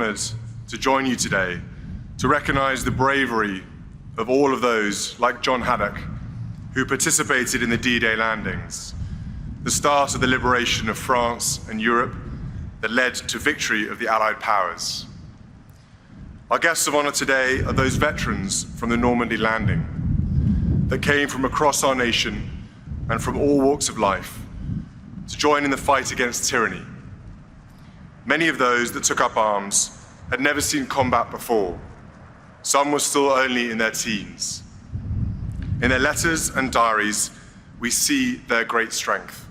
honored to join you today to recognize the bravery of all of those, like John Haddock, who participated in the D-Day landings, the start of the liberation of France and Europe that led to victory of the Allied powers. Our guests of honor today are those veterans from the Normandy landing that came from across our nation and from all walks of life to join in the fight against tyranny. Many of those that took up arms had never seen combat before. Some were still only in their teens. In their letters and diaries, we see their great strength.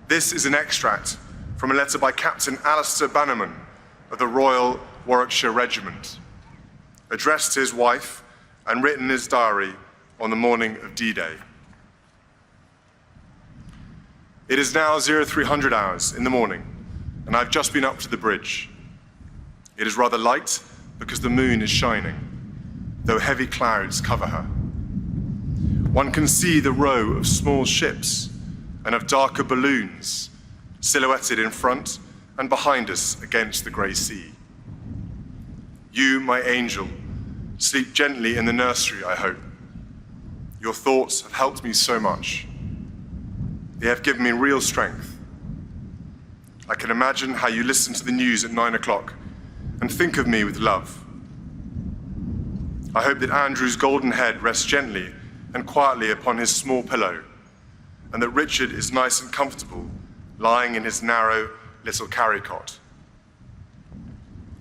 This is an extract from a letter by Captain Alistair Bannerman of the Royal Warwickshire Regiment, addressed to his wife and written in his diary on the morning of D-Day. It is now 0300 hours in the morning, and I've just been up to the bridge. It is rather light because the moon is shining, though heavy clouds cover her. One can see the row of small ships and of darker balloons silhouetted in front and behind us against the grey sea. You, my angel, sleep gently in the nursery, I hope. Your thoughts have helped me so much. They have given me real strength. I can imagine how you listen to the news at 9 o'clock and think of me with love. I hope that Andrew's golden head rests gently and quietly upon his small pillow, and that Richard is nice and comfortable lying in his narrow little carry cot.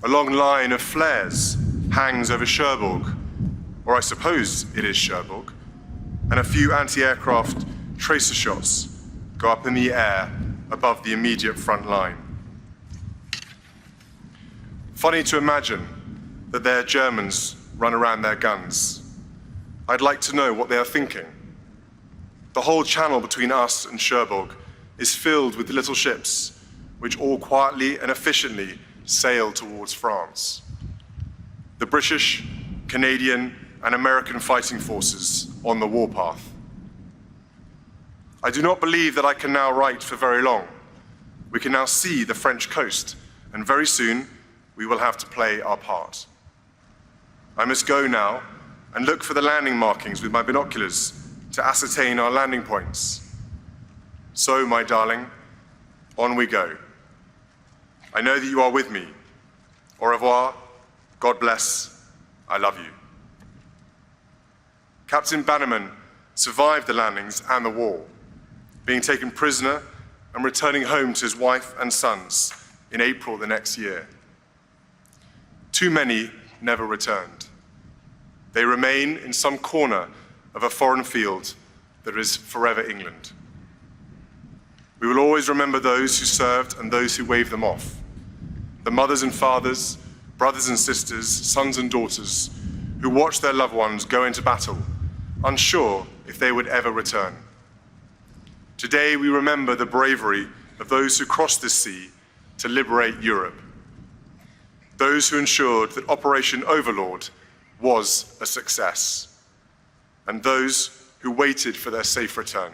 A long line of flares hangs over Cherbourg, or I suppose it is Cherbourg, and a few anti-aircraft tracer shots go up in the air above the immediate front line. Funny to imagine that their Germans run around their guns. I'd like to know what they are thinking. The whole channel between us and Cherbourg is filled with little ships, which all quietly and efficiently sail towards France. The British, Canadian, and American fighting forces on the warpath. I do not believe that I can now write for very long. We can now see the French coast, and very soon we will have to play our part. I must go now and look for the landing markings with my binoculars to ascertain our landing points. So, my darling, on we go. I know that you are with me. Au revoir, God bless, I love you. Captain Bannerman survived the landings and the war, being taken prisoner and returning home to his wife and sons in April the next year. Too many never returned. They remain in some corner of a foreign field that is forever England. We will always remember those who served and those who waved them off. The mothers and fathers, brothers and sisters, sons and daughters who watched their loved ones go into battle, unsure if they would ever return. Today we remember the bravery of those who crossed this sea to liberate Europe. Those who ensured that Operation Overlord was a success, and those who waited for their safe return.